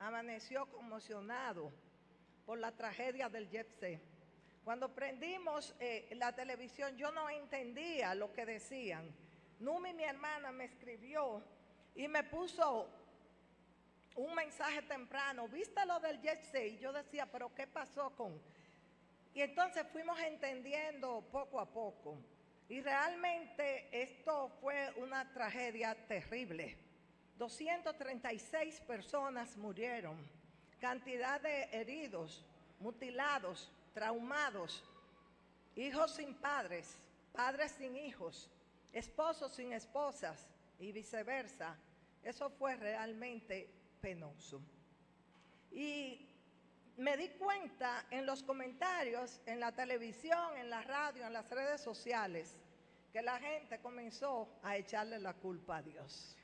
amaneció conmocionado por la tragedia del Jet-Set. Cuando prendimos la televisión, yo no entendía lo que decían. Numi, mi hermana, me escribió y me puso un mensaje temprano. ¿Viste lo del Jet-Set? Y yo decía, ¿pero qué pasó con...? Y entonces fuimos entendiendo poco a poco. Y realmente esto fue una tragedia terrible. 236 personas murieron, cantidad de heridos, mutilados, traumados, hijos sin padres, padres sin hijos, esposos sin esposas y viceversa. Eso fue realmente penoso. Y me di cuenta en los comentarios, en la televisión, en la radio, en las redes sociales, que la gente comenzó a echarle la culpa a Dios.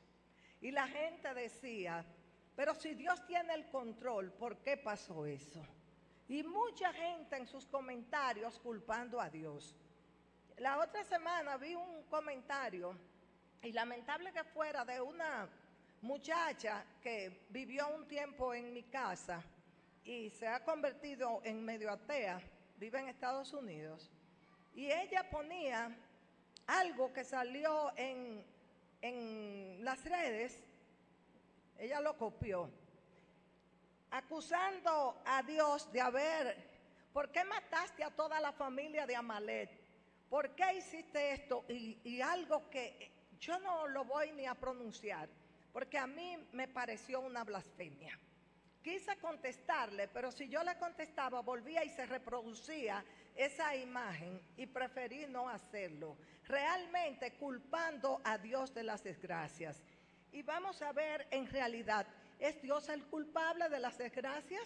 Y la gente decía, pero si Dios tiene el control, ¿por qué pasó eso? Y mucha gente en sus comentarios culpando a Dios. La otra semana vi un comentario, y lamentable que fuera, de una muchacha que vivió un tiempo en mi casa y se ha convertido en medio atea, vive en Estados Unidos, y ella ponía algo que salió en las redes, ella lo copió, acusando a Dios de ¿por qué mataste a toda la familia de Amalek? ¿Por qué hiciste esto? Y algo que yo no lo voy ni a pronunciar, porque a mí me pareció una blasfemia. Quise contestarle, pero si yo le contestaba, volvía y se reproducía esa imagen y preferí no hacerlo, realmente culpando a Dios de las desgracias. Y vamos a ver en realidad, ¿es Dios el culpable de las desgracias?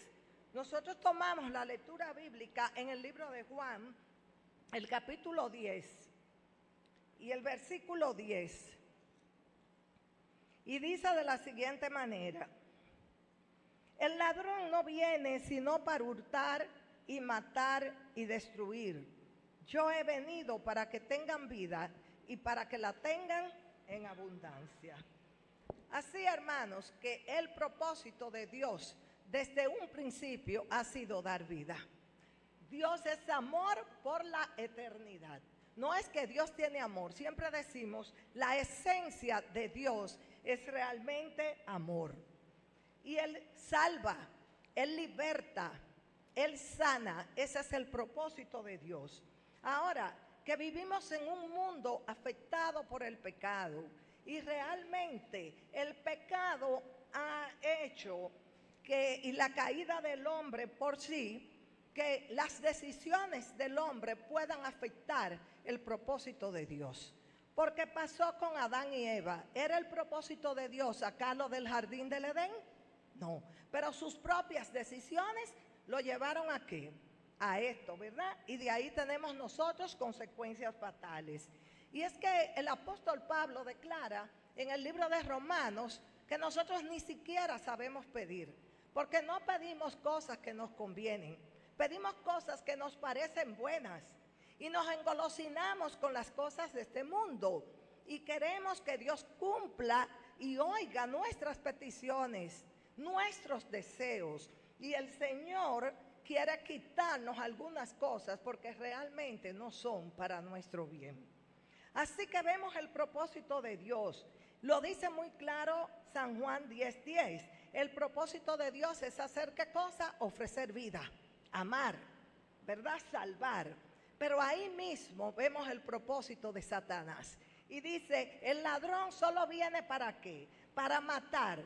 Nosotros tomamos la lectura bíblica en el libro de Juan, el capítulo 10 y el versículo 10. Y dice de la siguiente manera: el ladrón no viene sino para hurtar y matar y destruir. Yo he venido para que tengan vida y para que la tengan en abundancia. Así, hermanos, que el propósito de Dios desde un principio ha sido dar vida. Dios es amor por la eternidad. No es que Dios tiene amor, siempre decimos, la esencia de Dios es realmente amor. Y Él salva, Él liberta, Él sana. Ese es el propósito de Dios. Ahora, que vivimos en un mundo afectado por el pecado, y realmente el pecado ha hecho y la caída del hombre por sí, que las decisiones del hombre puedan afectar el propósito de Dios. Porque pasó con Adán y Eva. ¿Era el propósito de Dios sacarlo del jardín del Edén? No, pero sus propias decisiones lo llevaron ¿a qué? A esto, ¿verdad? Y de ahí tenemos nosotros consecuencias fatales. Y es que el apóstol Pablo declara en el libro de Romanos que nosotros ni siquiera sabemos pedir, porque no pedimos cosas que nos convienen, pedimos cosas que nos parecen buenas y nos engolosinamos con las cosas de este mundo y queremos que Dios cumpla y oiga nuestras peticiones, nuestros deseos. Y el Señor quiere quitarnos algunas cosas porque realmente no son para nuestro bien. Así que vemos el propósito de Dios. Lo dice muy claro San Juan 10:10. El propósito de Dios es hacer ¿qué cosa? Ofrecer vida, amar, ¿verdad? Salvar. Pero ahí mismo vemos el propósito de Satanás. Y dice, el ladrón solo viene ¿para qué? Para matar,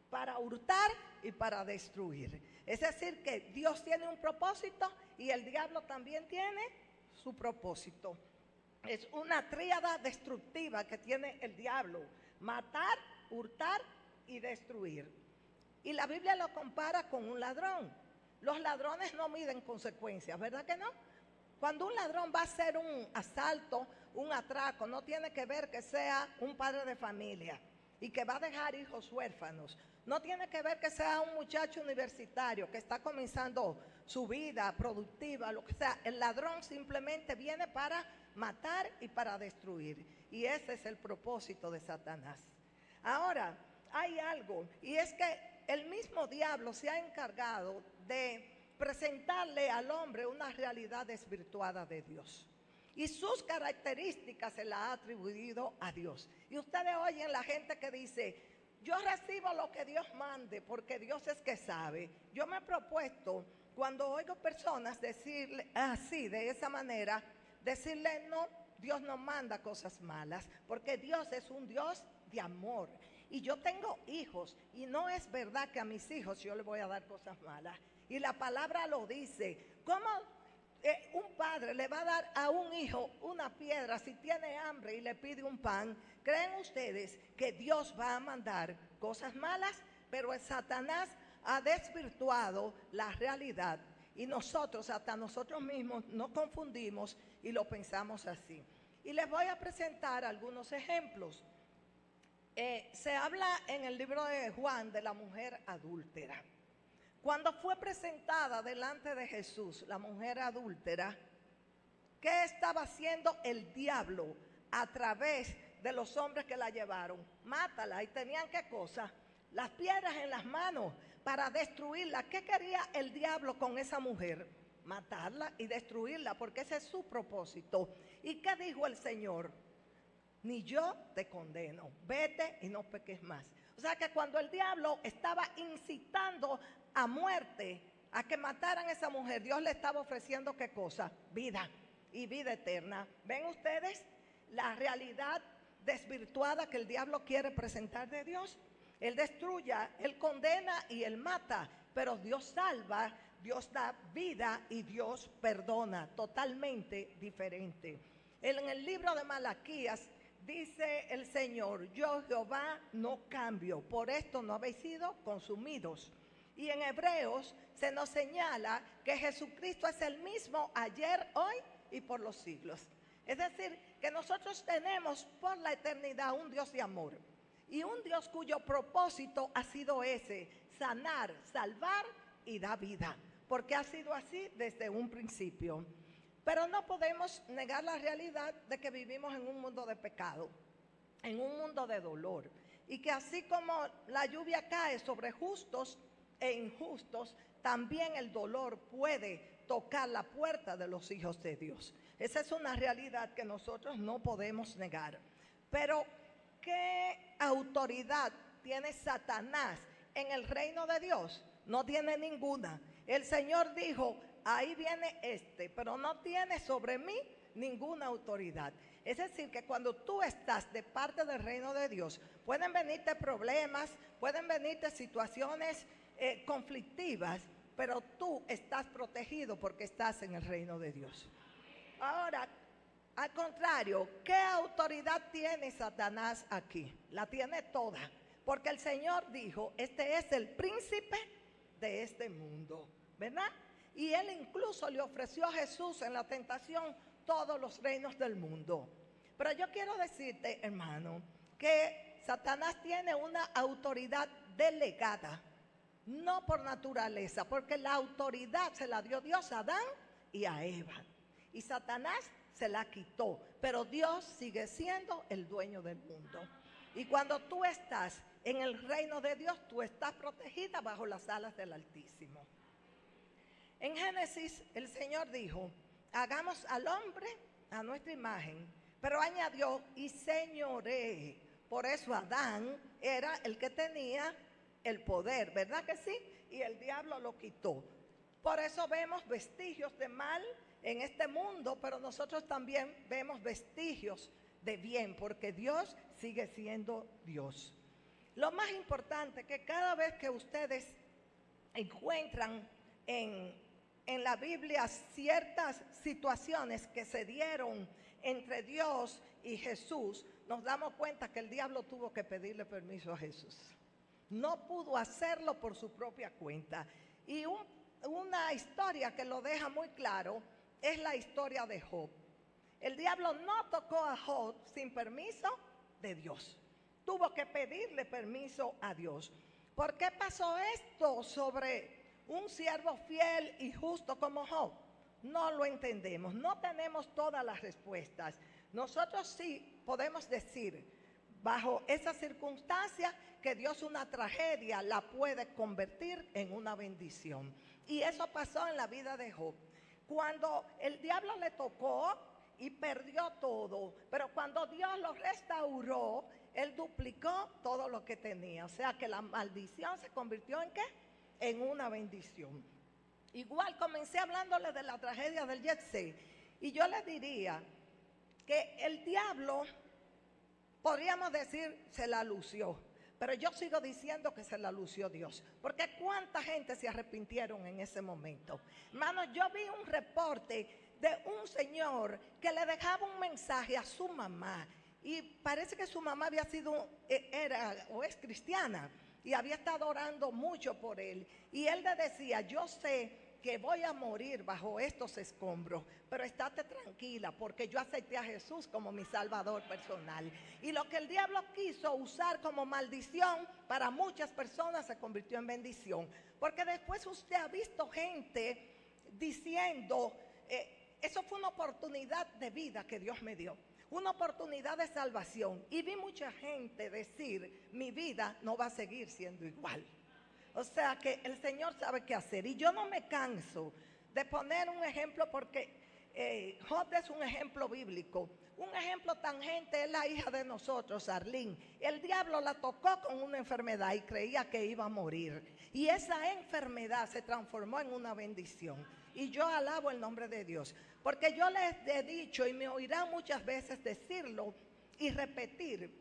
para hurtar y para destruir. Es decir, que Dios tiene un propósito y el diablo también tiene su propósito. Es una tríada destructiva que tiene el diablo: matar, hurtar y destruir. Y la Biblia lo compara con un ladrón. Los ladrones no miden consecuencias, ¿verdad que no? Cuando un ladrón va a hacer un asalto, un atraco, no tiene que ver que sea un padre de familia y que va a dejar hijos huérfanos. No tiene que ver que sea un muchacho universitario que está comenzando su vida productiva, lo que sea. El ladrón simplemente viene para matar y para destruir. Y ese es el propósito de Satanás. Ahora, hay algo, y es que el mismo diablo se ha encargado de presentarle al hombre una realidad desvirtuada de Dios. Y sus características se las ha atribuido a Dios. Y ustedes oyen la gente que dice, yo recibo lo que Dios mande porque Dios es que sabe. Yo me he propuesto, cuando oigo personas decirle así, de esa manera, decirle no, Dios no manda cosas malas, porque Dios es un Dios de amor. Y yo tengo hijos y no es verdad que a mis hijos yo les voy a dar cosas malas. Y la palabra lo dice. ¿Cómo un padre le va a dar a un hijo una piedra si tiene hambre y le pide un pan? ¿Creen ustedes que Dios va a mandar cosas malas? Pero el Satanás ha desvirtuado la realidad y nosotros, hasta nosotros mismos, nos confundimos y lo pensamos así. Y les voy a presentar algunos ejemplos. Se habla en el libro de Juan de la mujer adúltera. Cuando fue presentada delante de Jesús, la mujer adúltera, ¿qué estaba haciendo el diablo a través de los hombres que la llevaron? Mátala. ¿Y tenían qué cosa? Las piedras en las manos para destruirla. ¿Qué quería el diablo con esa mujer? Matarla y destruirla, porque ese es su propósito. ¿Y qué dijo el Señor? Ni yo te condeno, vete y no peques más. O sea que cuando el diablo estaba incitando a muerte, a que mataran a esa mujer, Dios le estaba ofreciendo ¿qué cosa? Vida y vida eterna. ¿Ven ustedes la realidad desvirtuada que el diablo quiere presentar de Dios? Él destruye, Él condena y Él mata, pero Dios salva, Dios da vida y Dios perdona, totalmente diferente. En el libro de Malaquías dice el Señor, yo Jehová no cambio, por esto no habéis sido consumidos. Y en Hebreos se nos señala que Jesucristo es el mismo ayer, hoy y por los siglos. Es decir, que nosotros tenemos por la eternidad un Dios de amor y un Dios cuyo propósito ha sido ese, sanar, salvar y dar vida, porque ha sido así desde un principio. Pero no podemos negar la realidad de que vivimos en un mundo de pecado, en un mundo de dolor, y que así como la lluvia cae sobre justos e injustos, también el dolor puede tocar la puerta de los hijos de Dios. Esa es una realidad que nosotros no podemos negar. Pero, ¿qué autoridad tiene Satanás en el reino de Dios? No tiene ninguna. El Señor dijo, ahí viene pero no tiene sobre mí ninguna autoridad. Es decir, que cuando tú estás de parte del reino de Dios, pueden venirte problemas, pueden venirte situaciones conflictivas, pero tú estás protegido porque estás en el reino de Dios. Ahora, al contrario, ¿qué autoridad tiene Satanás aquí? La tiene toda, porque el Señor dijo, este es el príncipe de este mundo, ¿verdad? Y él incluso le ofreció a Jesús en la tentación todos los reinos del mundo. Pero yo quiero decirte, hermano, que Satanás tiene una autoridad delegada, no por naturaleza, porque la autoridad se la dio Dios a Adán y a Eva. Y Satanás se la quitó, pero Dios sigue siendo el dueño del mundo. Y cuando tú estás en el reino de Dios, tú estás protegida bajo las alas del Altísimo. En Génesis el Señor dijo, hagamos al hombre a nuestra imagen, pero añadió, y señoree. Por eso Adán era el que tenía el poder, ¿verdad que sí? Y el diablo lo quitó. Por eso vemos vestigios de mal en este mundo, pero nosotros también vemos vestigios de bien, porque Dios sigue siendo Dios. Lo más importante es que cada vez que ustedes encuentran en la Biblia ciertas situaciones que se dieron entre Dios y Jesús, nos damos cuenta que el diablo tuvo que pedirle permiso a Jesús. No pudo hacerlo por su propia cuenta. Y una historia que lo deja muy claro es la historia de Job. El diablo no tocó a Job sin permiso de Dios. Tuvo que pedirle permiso a Dios. ¿Por qué pasó esto sobre un siervo fiel y justo como Job? No lo entendemos, no tenemos todas las respuestas. Nosotros sí podemos decir, bajo esa circunstancia, que Dios una tragedia la puede convertir en una bendición. Y eso pasó en la vida de Job. Cuando el diablo le tocó y perdió todo, pero cuando Dios lo restauró, él duplicó todo lo que tenía. O sea que la maldición se convirtió ¿en qué? En una bendición. Igual comencé hablándole de la tragedia del Jefté, y yo le diría que el diablo, podríamos decir, se la lució, pero yo sigo diciendo que se la lució Dios, porque cuánta gente se arrepintieron en ese momento. Hermano, yo vi un reporte de un señor que le dejaba un mensaje a su mamá, y parece que su mamá había sido, era o es cristiana, y había estado orando mucho por él, y él le decía: yo sé que voy a morir bajo estos escombros, pero estate tranquila, porque yo acepté a Jesús como mi salvador personal. Y lo que el diablo quiso usar como maldición, para muchas personas se convirtió en bendición, porque después usted ha visto gente diciendo, eso fue una oportunidad de vida que Dios me dio, una oportunidad de salvación, y vi mucha gente decir: mi vida no va a seguir siendo igual. O sea que el Señor sabe qué hacer, y yo no me canso de poner un ejemplo, porque Job es un ejemplo bíblico. Un ejemplo tangente es la hija de nosotros, Arlene. El diablo la tocó con una enfermedad y creía que iba a morir, y esa enfermedad se transformó en una bendición. Y yo alabo el nombre de Dios, porque yo les he dicho, y me oirán muchas veces decirlo y repetir,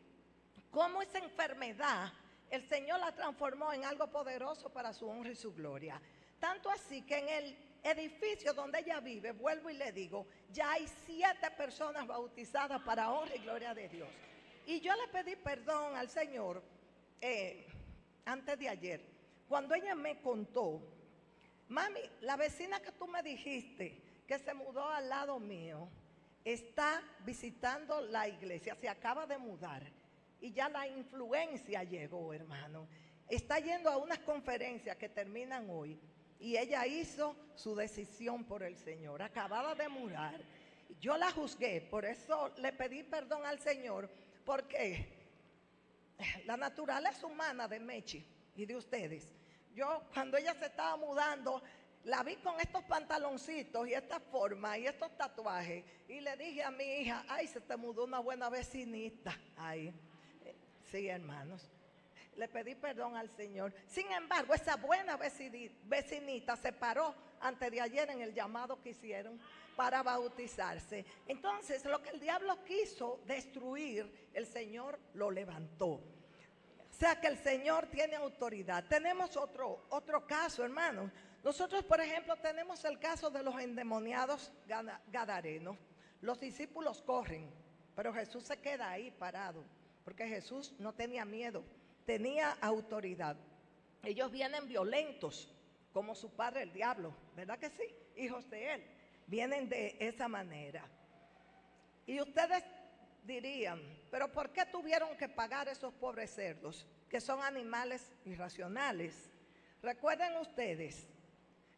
cómo esa enfermedad el Señor la transformó en algo poderoso para su honra y su gloria. Tanto así que en el edificio donde ella vive, vuelvo y le digo, ya hay 7 personas bautizadas para honra y gloria de Dios. Y yo le pedí perdón al Señor antes de ayer, cuando ella me contó: mami, la vecina que tú me dijiste que se mudó al lado mío está visitando la iglesia, se acaba de mudar. Y ya la influencia llegó, hermano. Está yendo a unas conferencias que terminan hoy, y ella hizo su decisión por el Señor. Acababa de mudar. Yo la juzgué, por eso le pedí perdón al Señor, porque la naturaleza humana de Mechi y de ustedes, yo cuando ella se estaba mudando, la vi con estos pantaloncitos y esta forma y estos tatuajes, y le dije a mi hija: ay, se te mudó una buena vecinita. Ay, sí, hermanos, le pedí perdón al Señor. Sin embargo, esa buena vecinita se paró antes de ayer en el llamado que hicieron para bautizarse. Entonces, lo que el diablo quiso destruir, el Señor lo levantó. O sea que el Señor tiene autoridad. Tenemos otro caso, hermanos. Nosotros, por ejemplo, tenemos el caso de los endemoniados gadarenos. Los discípulos corren, pero Jesús se queda ahí parado, porque Jesús no tenía miedo, tenía autoridad. Ellos vienen violentos, como su padre el diablo, ¿verdad que sí? Hijos de él, vienen de esa manera. Y ustedes dirían: pero ¿por qué tuvieron que pagar esos pobres cerdos, que son animales irracionales? Recuerden ustedes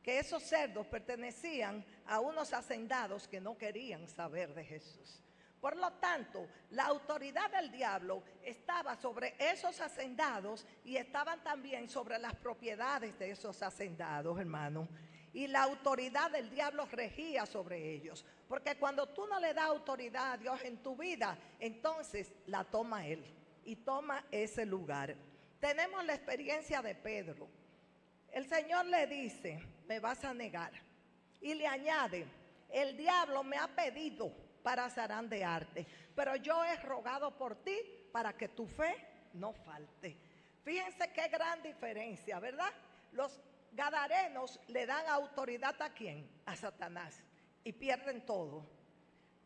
que esos cerdos pertenecían a unos hacendados que no querían saber de Jesús. Por lo tanto, la autoridad del diablo estaba sobre esos hacendados, y estaban también sobre las propiedades de esos hacendados, hermano. Y la autoridad del diablo regía sobre ellos, porque cuando tú no le das autoridad a Dios en tu vida, entonces la toma Él y toma ese lugar. Tenemos la experiencia de Pedro. El Señor le dice: me vas a negar. Y le añade: el diablo me ha pedido para zarandearte, pero yo he rogado por ti para que tu fe no falte. Fíjense qué gran diferencia, ¿verdad? Los gadarenos le dan autoridad ¿a quién? A Satanás, y pierden todo.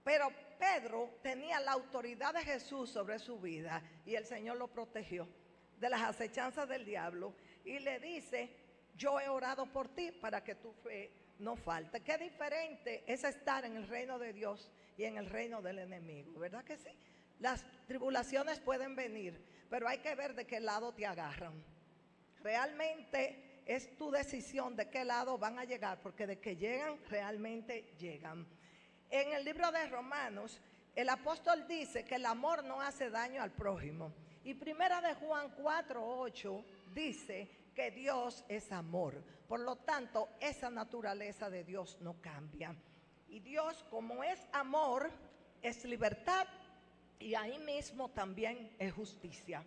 Pero Pedro tenía la autoridad de Jesús sobre su vida, y el Señor lo protegió de las acechanzas del diablo, y le dice: yo he orado por ti para que tu fe no falte. Qué diferente es estar en el reino de Dios y en el reino del enemigo, ¿verdad que sí? Las tribulaciones pueden venir, pero hay que ver de qué lado te agarran. Realmente es tu decisión de qué lado van a llegar, porque de que llegan, realmente llegan. En el libro de Romanos, el apóstol dice que el amor no hace daño al prójimo. Y primera de Juan 4:8 dice que Dios es amor. Por lo tanto, esa naturaleza de Dios no cambia. Y Dios, como es amor, es libertad y ahí mismo también es justicia.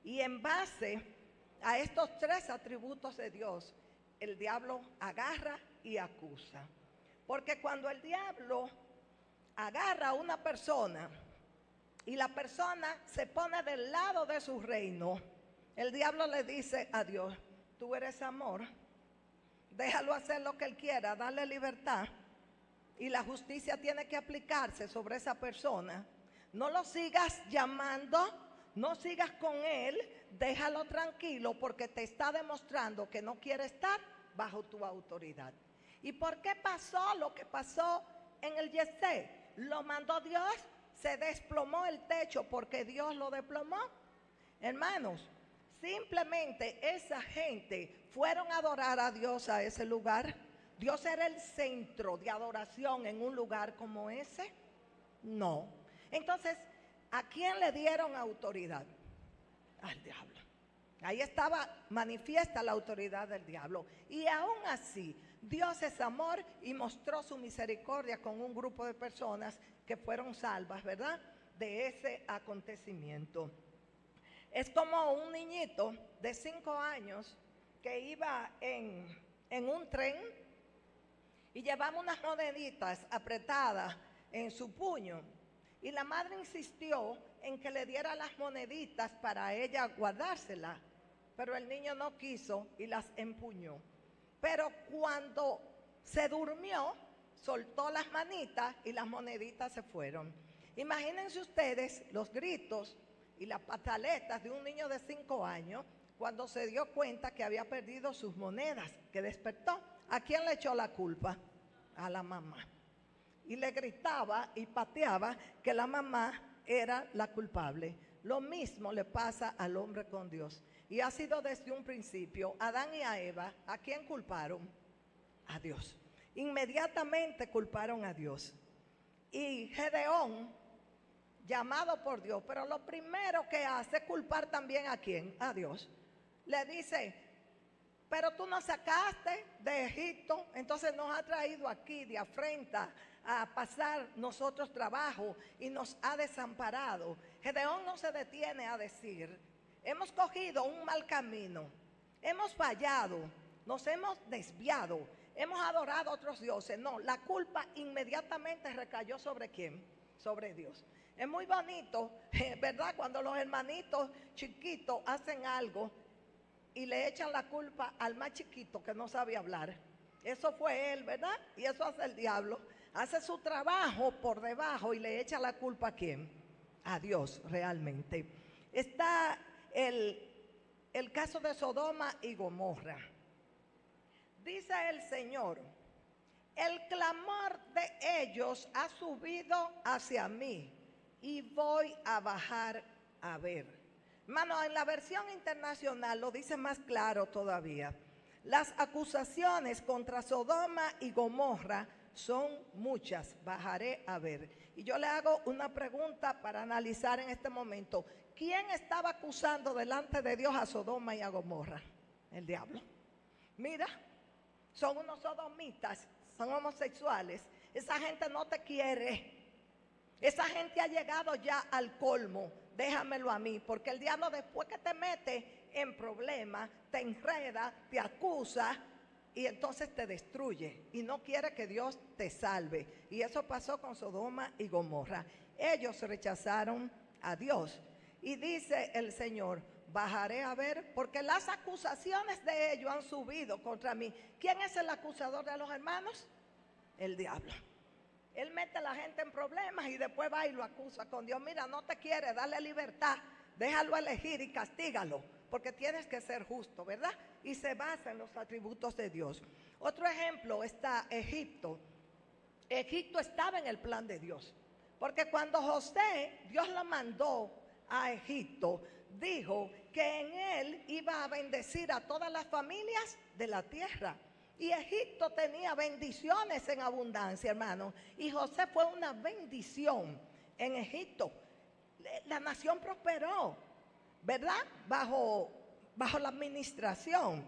Y en base a estos tres atributos de Dios, el diablo agarra y acusa. Porque cuando el diablo agarra a una persona y la persona se pone del lado de su reino, el diablo le dice a Dios: tú eres amor, déjalo hacer lo que él quiera, dale libertad, y la justicia tiene que aplicarse sobre esa persona. No lo sigas llamando, no sigas con él, déjalo tranquilo, porque te está demostrando que no quiere estar bajo tu autoridad. ¿Y por qué pasó lo que pasó en el Yesé? Lo mandó Dios, se desplomó el techo porque Dios lo desplomó. Hermanos, simplemente esa gente fueron a adorar a Dios a ese lugar. ¿Dios era el centro de adoración en un lugar como ese? No. Entonces, ¿a quién le dieron autoridad? Al diablo. Ahí estaba manifiesta la autoridad del diablo. Y aún así, Dios es amor y mostró su misericordia con un grupo de personas que fueron salvas, ¿verdad?, de ese acontecimiento. Es como un niñito de 5 años que iba en un tren y llevaba unas moneditas apretadas en su puño. Y la madre insistió en que le diera las moneditas para ella guardárselas. Pero el niño no quiso y las empuñó. Pero cuando se durmió, soltó las manitas y las moneditas se fueron. Imagínense ustedes los gritos y las pataletas de un niño de 5 años cuando se dio cuenta que había perdido sus monedas, que despertó. ¿A quién le echó la culpa? A la mamá. Y le gritaba y pateaba que la mamá era la culpable. Lo mismo le pasa al hombre con Dios. Y ha sido desde un principio. Adán y a Eva, ¿a quién culparon? A Dios. Inmediatamente culparon a Dios. Y Gedeón, llamado por Dios, pero lo primero que hace es culpar también ¿a quién? A Dios. Le dice: pero tú nos sacaste de Egipto, entonces nos ha traído aquí de afrenta a pasar nosotros trabajo y nos ha desamparado. Gedeón no se detiene a decir: hemos cogido un mal camino, hemos fallado, nos hemos desviado, hemos adorado a otros dioses. No, la culpa inmediatamente recayó ¿sobre quién? Sobre Dios. Es muy bonito, ¿verdad?, cuando los hermanitos chiquitos hacen algo y le echan la culpa al más chiquito que no sabe hablar. Eso fue él, ¿verdad? Y eso hace el diablo. Hace su trabajo por debajo y le echa la culpa ¿a quién? A Dios, realmente. Está el caso de Sodoma y Gomorra. Dice el Señor: el clamor de ellos ha subido hacia mí y voy a bajar a ver. Hermano, en la versión internacional lo dice más claro todavía. Las acusaciones contra Sodoma y Gomorra son muchas, bajaré a ver. Y yo le hago una pregunta para analizar en este momento. ¿Quién estaba acusando delante de Dios a Sodoma y a Gomorra? El diablo. Mira, son unos sodomitas, son homosexuales. Esa gente no te quiere. Esa gente ha llegado ya al colmo. Déjamelo a mí, porque el diablo, después que te mete en problemas, te enreda, te acusa y entonces te destruye y no quiere que Dios te salve. Y eso pasó con Sodoma y Gomorra. Ellos rechazaron a Dios. Y dice el Señor: bajaré a ver, porque las acusaciones de ellos han subido contra mí. ¿Quién es el acusador de los hermanos? El diablo. Él mete a la gente en problemas y después va y lo acusa con Dios. Mira, no te quiere, dale libertad, déjalo elegir y castígalo, porque tienes que ser justo, ¿verdad? Y se basa en los atributos de Dios. Otro ejemplo está Egipto. Egipto estaba en el plan de Dios, porque cuando José, Dios lo mandó a Egipto, dijo que en él iba a bendecir a todas las familias de la tierra. Y Egipto tenía bendiciones en abundancia, hermano. Y José fue una bendición. en Egipto. La nación prosperó, ¿verdad? Bajo la administración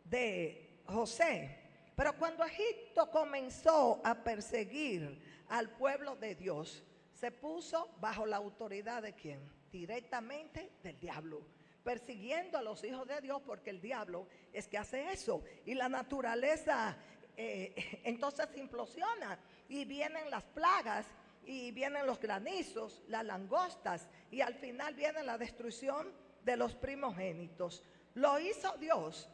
de José. Pero cuando Egipto comenzó a perseguir al pueblo de Dios, se puso bajo la autoridad ¿de quién? Directamente del diablo, persiguiendo a los hijos de Dios, porque el diablo es que hace eso. Y la naturaleza entonces implosiona y vienen las plagas y vienen los granizos, las langostas, y al final viene la destrucción de los primogénitos. ¿Lo hizo Dios?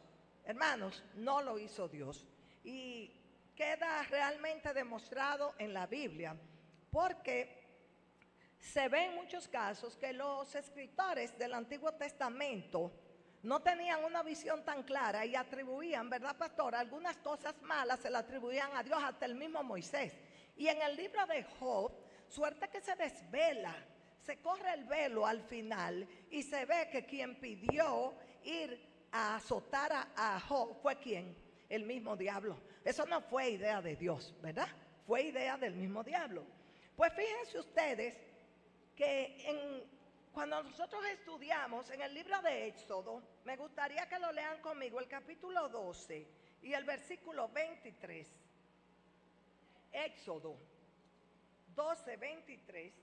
Hermanos, no lo hizo Dios. Y queda realmente demostrado en la Biblia, porque se ve en muchos casos que los escritores del Antiguo Testamento no tenían una visión tan clara y atribuían, ¿verdad, pastor? Algunas cosas malas se le atribuían a Dios, hasta el mismo Moisés. Y en el libro de Job, suerte que se desvela, se corre el velo al final y se ve que quien pidió ir a azotar a Job fue ¿quién? El mismo diablo. Eso no fue idea de Dios, ¿verdad? Fue idea del mismo diablo. Pues fíjense ustedes que cuando nosotros estudiamos en el libro de Éxodo, me gustaría que lo lean conmigo, el capítulo 12 y el versículo 23. Éxodo 12, 23.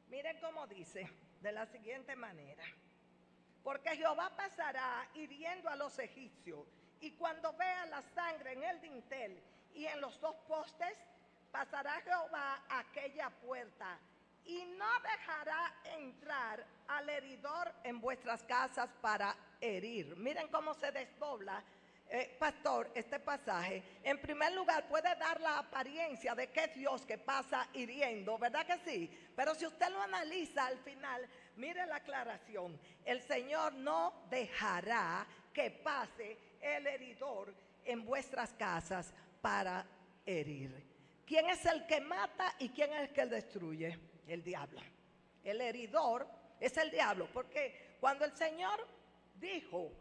Miren cómo dice, de la siguiente manera: porque Jehová pasará hiriendo a los egipcios, y cuando vea la sangre en el dintel y en los dos postes, pasará Jehová a aquella puerta y no dejará entrar al heridor en vuestras casas para herir. Miren cómo se desdobla, pastor, este pasaje. En primer lugar, puede dar la apariencia de que es Dios que pasa hiriendo, ¿verdad que sí? Pero si usted lo analiza al final, mire la aclaración: el Señor no dejará que pase el heridor en vuestras casas para herir. ¿Quién es el que mata y quién es el que destruye? El diablo. El heridor es el diablo, porque cuando el Señor dijo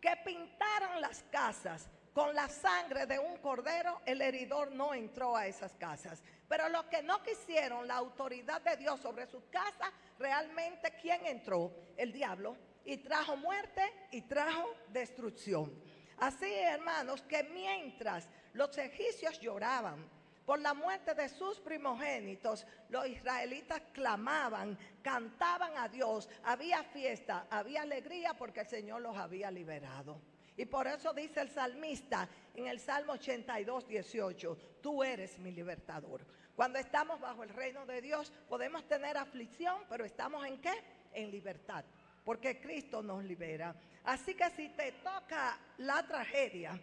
que pintaran las casas con la sangre de un cordero, el heridor no entró a esas casas. Pero los que no quisieron la autoridad de Dios sobre sus casas, realmente ¿quién entró? El diablo, y trajo muerte y trajo destrucción. Así, hermanos, que mientras los egipcios lloraban por la muerte de sus primogénitos, los israelitas clamaban, cantaban a Dios, había fiesta, había alegría, porque el Señor los había liberado. Y por eso dice el salmista en el Salmo 82, 18, tú eres mi libertador. Cuando estamos bajo el reino de Dios, podemos tener aflicción, pero ¿estamos en qué? En libertad, porque Cristo nos libera. Así que si te toca la tragedia,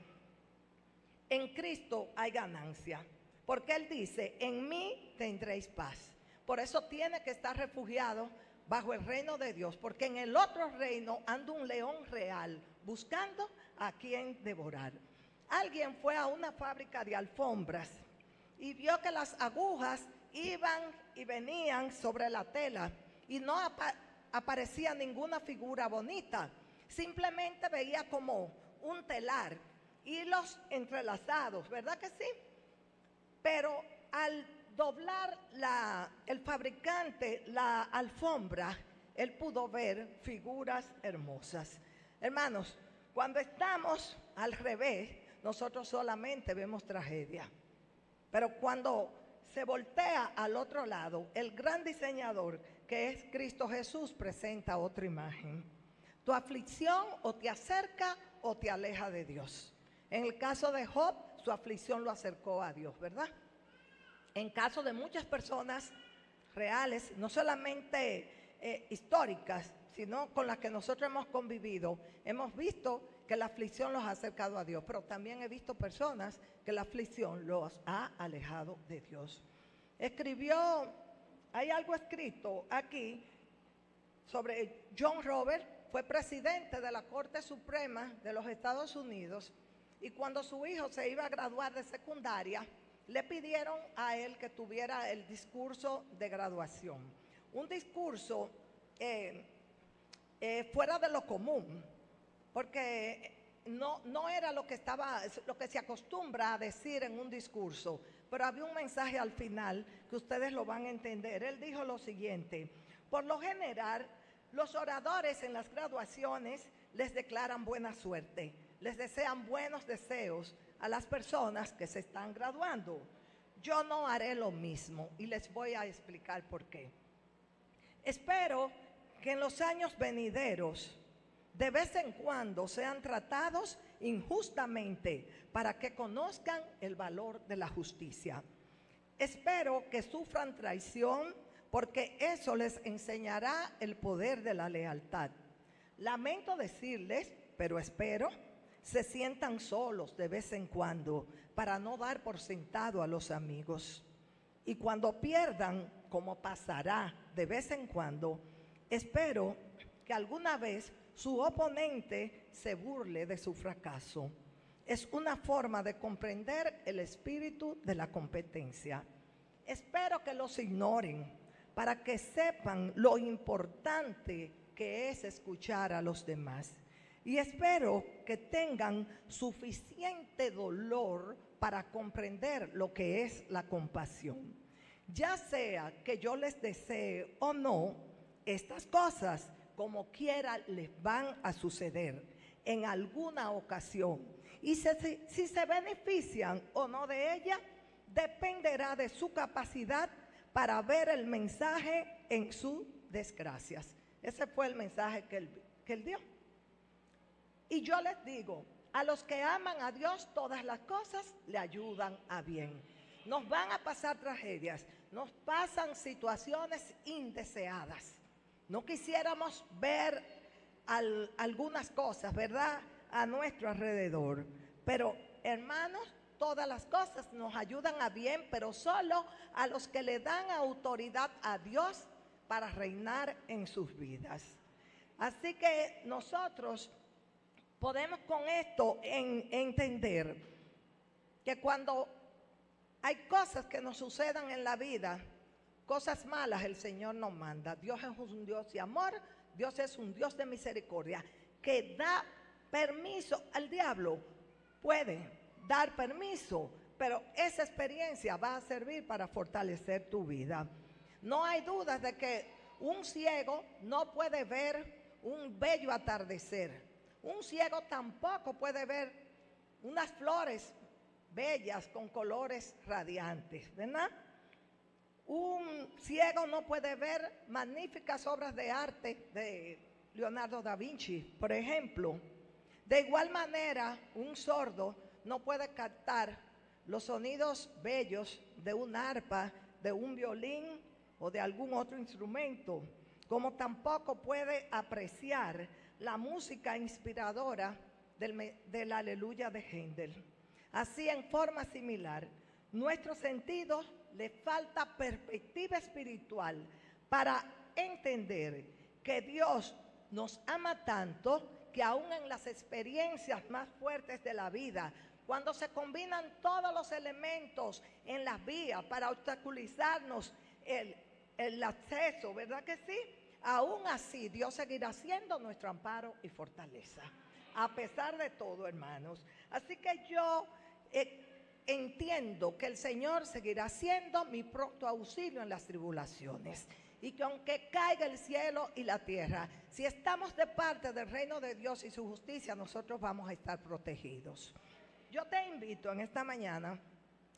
en Cristo hay ganancia. Porque Él dice, en mí tendréis paz. Por eso tiene que estar refugiado bajo el reino de Dios, porque en el otro reino anda un león real buscando a quien devorar. Alguien fue a una fábrica de alfombras y vio que las agujas iban y venían sobre la tela y no aparecía ninguna figura bonita. Simplemente veía como un telar, hilos entrelazados, ¿verdad que sí? Pero al doblar el fabricante la alfombra, él pudo ver figuras hermosas. Hermanos, cuando estamos al revés, nosotros solamente vemos tragedia. Pero cuando se voltea al otro lado, el gran diseñador, que es Cristo Jesús, presenta otra imagen. Tu aflicción o te acerca o te aleja de Dios. En el caso de Job, su aflicción lo acercó a Dios, ¿verdad? En caso de muchas personas reales, no solamente históricas, sino con las que nosotros hemos convivido, hemos visto que la aflicción los ha acercado a Dios, pero también he visto personas que la aflicción los ha alejado de Dios. Hay algo escrito aquí sobre John Roberts. Fue presidente de la Corte Suprema de los Estados Unidos, y cuando su hijo se iba a graduar de secundaria, le pidieron a él que tuviera el discurso de graduación. Un discurso fuera de lo común, porque no era lo que se acostumbra a decir en un discurso, pero había un mensaje al final que ustedes lo van a entender. Él dijo lo siguiente: por lo general, los oradores en las graduaciones les declaran buena suerte, les desean buenos deseos a las personas que se están graduando. Yo no haré lo mismo y les voy a explicar por qué. Espero que en los años venideros, de vez en cuando, sean tratados injustamente para que conozcan el valor de la justicia. Espero que sufran traición, porque eso les enseñará el poder de la lealtad. Lamento decirles, pero espero, se sientan solos de vez en cuando para no dar por sentado a los amigos. Y cuando pierdan, como pasará de vez en cuando, espero que alguna vez su oponente se burle de su fracaso. Es una forma de comprender el espíritu de la competencia. Espero que los ignoren para que sepan lo importante que es escuchar a los demás. Y espero que tengan suficiente dolor para comprender lo que es la compasión. Ya sea que yo les desee o no, estas cosas como quiera les van a suceder en alguna ocasión. Y si se benefician o no de ella, dependerá de su capacidad para ver el mensaje en sus desgracias. Ese fue el mensaje que él dio. Y yo les digo, a los que aman a Dios, todas las cosas le ayudan a bien. Nos van a pasar tragedias, nos pasan situaciones indeseadas. No quisiéramos ver algunas cosas, ¿verdad?, a nuestro alrededor. Pero, hermanos, todas las cosas nos ayudan a bien, pero solo a los que le dan autoridad a Dios para reinar en sus vidas. Así que nosotros podemos con esto entender que cuando hay cosas que nos sucedan en la vida, cosas malas, el Señor nos manda. Dios es un Dios de amor, Dios es un Dios de misericordia, que da permiso al diablo. Puede dar permiso, pero esa experiencia va a servir para fortalecer tu vida. No hay dudas de que un ciego no puede ver un bello atardecer. Un ciego tampoco puede ver unas flores bellas con colores radiantes, ¿verdad? Un ciego no puede ver magníficas obras de arte de Leonardo da Vinci, por ejemplo. De igual manera, un sordo no puede captar los sonidos bellos de un arpa, de un violín o de algún otro instrumento, como tampoco puede apreciar la música inspiradora del Aleluya de Händel. Así, en forma similar, nuestros sentidos le falta perspectiva espiritual para entender que Dios nos ama tanto que aún en las experiencias más fuertes de la vida, cuando se combinan todos los elementos en las vías para obstaculizarnos el acceso, ¿verdad que sí? Aún así, Dios seguirá siendo nuestro amparo y fortaleza, a pesar de todo, hermanos. Así que yo entiendo que el Señor seguirá siendo mi pronto auxilio en las tribulaciones. Y que aunque caiga el cielo y la tierra, si estamos de parte del reino de Dios y su justicia, nosotros vamos a estar protegidos. Yo te invito en esta mañana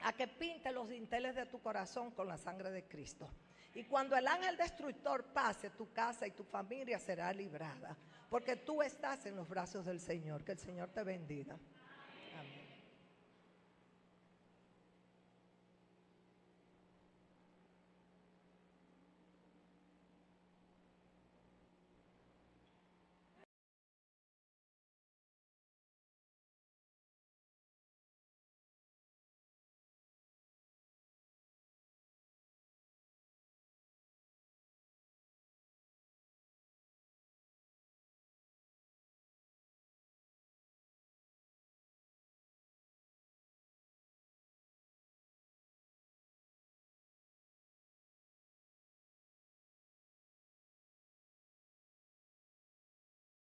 a que pintes los dinteles de tu corazón con la sangre de Cristo. Y cuando el ángel destructor pase, tu casa y tu familia será librada, porque tú estás en los brazos del Señor. Que el Señor te bendiga.